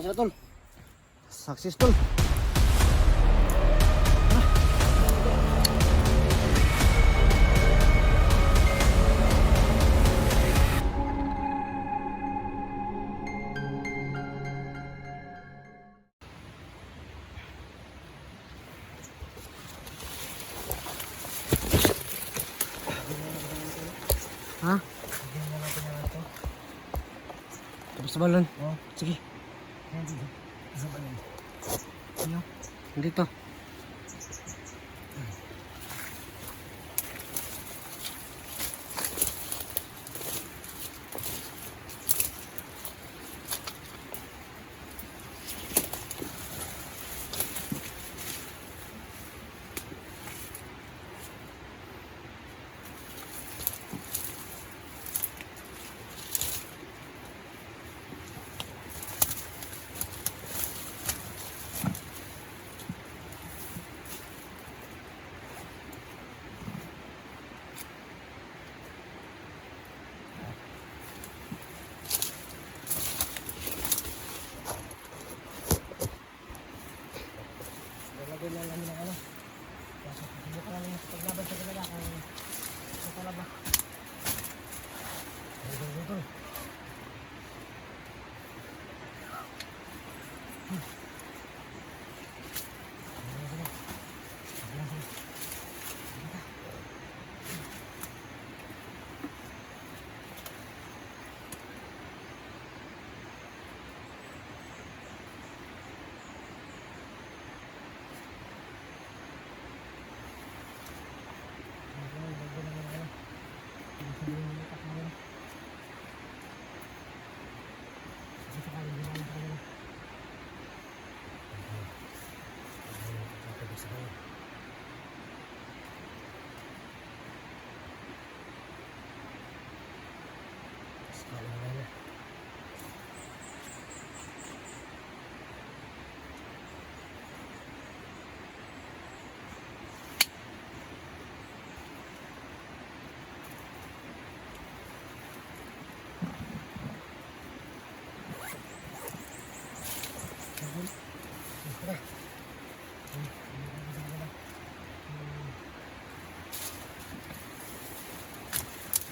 Tara tol. Success tol. Ha? Tapos sa balon? Oo. Sige. Sa balon. Ano? Dito. Lalagyan lang namin ng ano. Kasi subukan lang yung paglaban sa kanila kung sa talaba. Ito.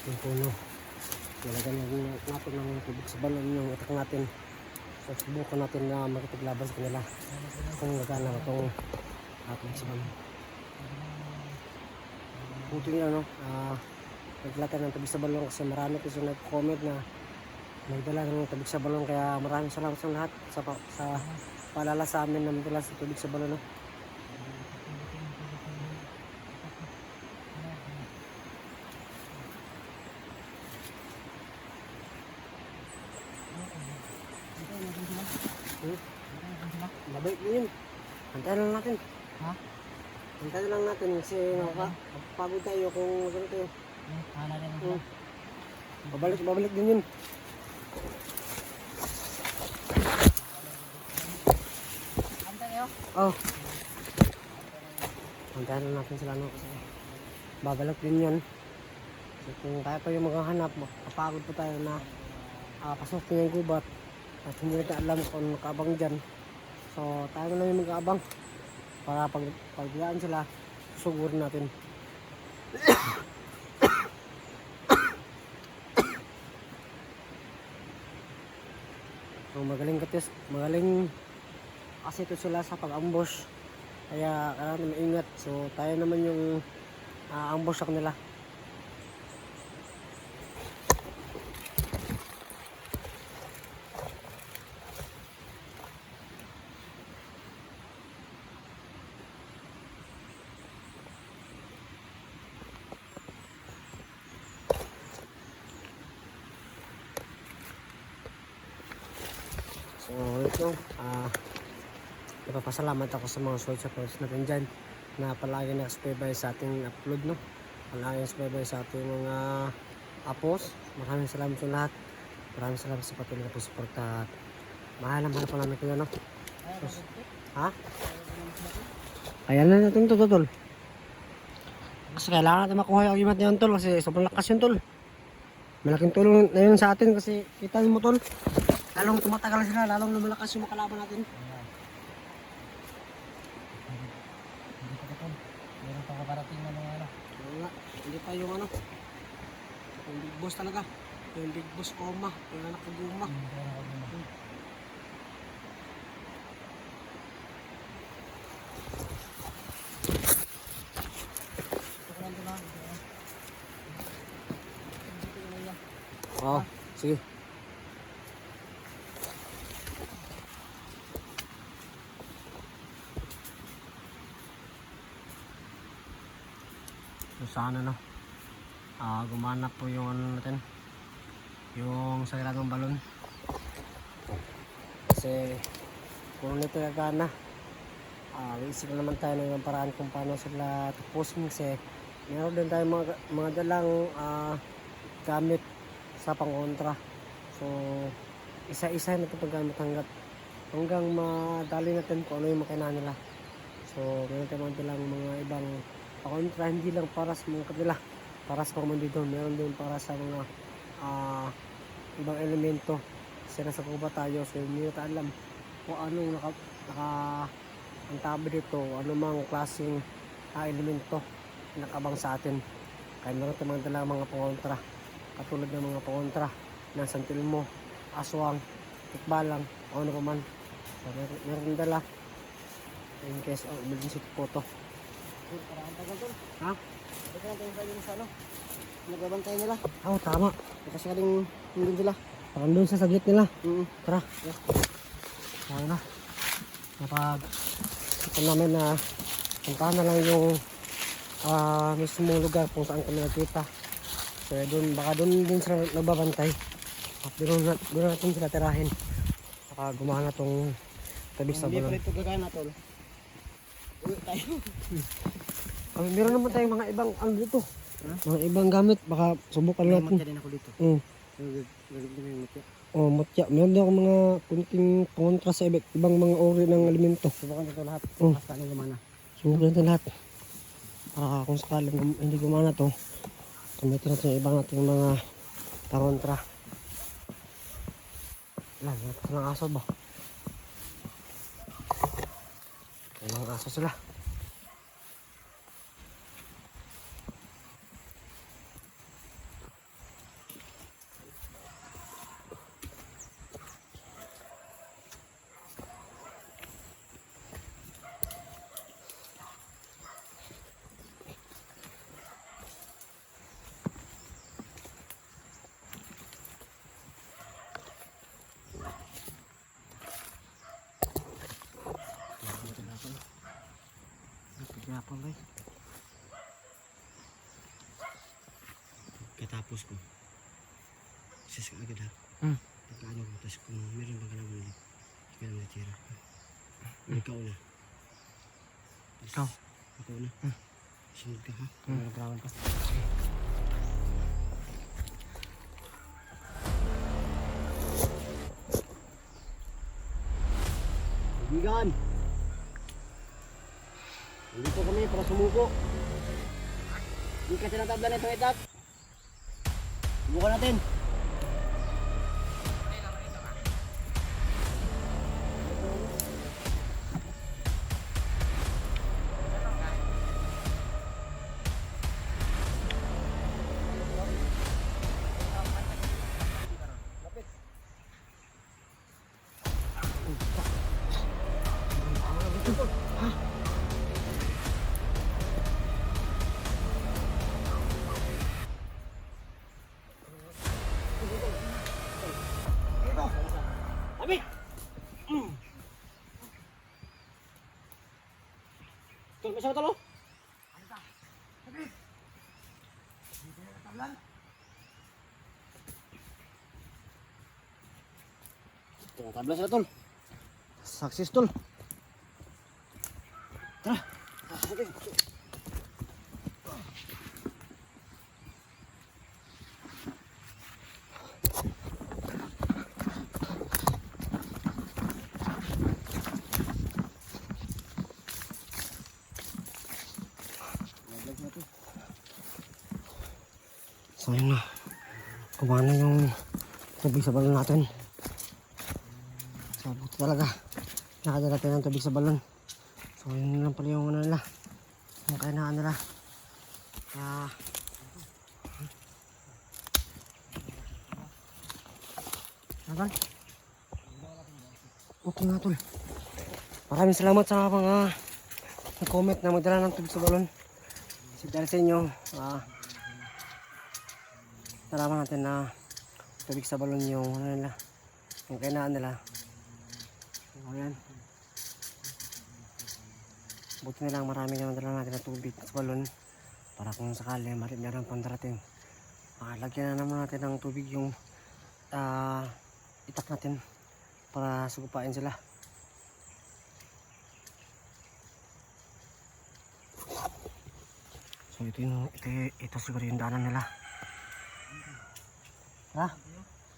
Yung puno. Talaga natin ng tubig sa balon yung atak natin. So subukan natin na makipaglaban sa kanila. Kung nagana itong tubig sa balon. Buti nga no, naglatan ng tubig sa balon kasi marami kasi nag-comment na nagdala ng tubig sa balon, kaya maraming salamat sa lahat sa paalala sa amin na magdala sa tubig sa balon. No? Mabait din yun. Hantayan lang natin. Ha? Hantayan lang natin kasi pagod tayo kung gano'n tayo. Hala rin ako. Babalik din yun. Antay kayo? Oh. Hantayan lang natin sila no kasi babalik din yan. So, kung tayo pa yung maghahanap, kapagod pa tayo na pasok niya yung gubat at hindi natin alam kung nakaabang dyan. So tayo na yung mag-aabang para pagdiyaan sila, susugurin natin. So magaling kasi ito sila sa pag-ambush, kaya kailangan maingat. So tayo naman yung ambush sa kanila. So ito, napapasalamat ako sa mga supporters natin dyan na palagi nakasubaybay sa ating upload, no? Palagi nakasubaybay sa ating mga post. Maraming salamat sa lahat. Maraming salamat sa patuloy na pagsuporta. Mahal pa namin kayo, no? So, ha? Ayan na natin ito, tol. Kasi kailangan natin makuha yung agimat niyan, tol, kasi sobrang lakas yun, tol. Malaking tulong na yun sa atin kasi kita mo, tol. lalong tumatagal sila, lalong lumalakas yung makalaban natin. Ayan. Hindi pa ito. Meron pa kaparating na mga ano. Oo nga, hindi pa yung ano, yung big boss talaga. Yung big boss Oma, yung anak ko Guma. Hindi pa ako naman. Ito ko lang ito lang. Ito lang. Ito ko lang yan. Oo, sige. So sana no, gumana po yung ano natin, yung sagragang balon. Kasi kung nito gagana, iisip na naman tayo ng ibang paraan kung paano sila tapusin. Kasi meron din tayo mga dalang gamit sa pangontra. So isa-isa na ito paggamit hanggang madali natin kung ano yung makina nila. So meron tayong mga dalang mga ibang pangontra, hindi lang para sa mga kanila, para sa mga mandito, meron din para sa mga ibang elemento. Kasi nasa kuba tayo, so hindi natin alam kung anong ang tabi dito, anumang klaseng elemento nakabang sa atin. Kaya meron tayong mga dalang mga pangontra, katulad ng mga pangontra ng santilmo, aswang, tikbalang, o ano pa man. So meron dala in case emergency po to. Parang tagal tol. Ha? Ito lang tayo sa sa ano. Nagbabantay nila. Oo, tama. Kasi kaling nandun sila. Parang doon sa saglit nila. Tara. Yeah. Ayun na. Kapag ito namin na puntahan na lang yung mismo lugar kung saan kami nagkita. So doon, baka doon din sila nagbabantay. At doon natin sila tirahin. Saka gumana tong tabig sa Hindi pa bulon. ito gagana tol. Uwi tayo. Meron naman tayong mga ibang ano dito. Ha? Mga ibang gamit. Baka subukan natin. Matya din ako dito. Gagawin mo yung matya. Oh, matya. Meron din ako mga kunting kontra sa ibang mga uri ng alimento. Subukan ito lahat. Oh. Basta anong gumana. Subukan natin lahat. Para kung sakaling hindi gumana to, gamitin natin yung ibang nating mga pangontra. Wala, ito ng aso ba? May mga aso sila. Pagyapan ba? Katapos ko. Sis ka agad ha. Pagkaano ko. Tapos kung meron bang kailangan ulit. Hindi ka lang natira. Ikaw na. Ikaw? Ikaw na. Sunod ka ha. Nagkawan pa. Kaibigan! Nandito kami para sumuko. Hindi ka tinatabla na itong itak. Subukan natin. Abi! Tol, may sama tol oh. Ito, tabla sila tol. Success tol. Tara. Sige. Sayang na. Kumana yung tubig sa balon natin. talaga nakadala tayo ng tubig sa balon. So yun lang pala yung ano nila, yung kainaan nila. Nagal? Okay nga tol. Maraming salamat sa mga nag-comment na magdala ng tubig sa balon. Kasi dahil sa inyo, nalaman natin na tubig sa balon yung ano nila, yung kainaan nila. So ayan. Buti na lang marami na madala natin ng tubig sa balon para kung sakali meron pang darating. Lagyan na naman natin ng tubig yung itak natin para sugupain sila. So ito siguro yung daanan nila. Tara,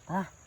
tara.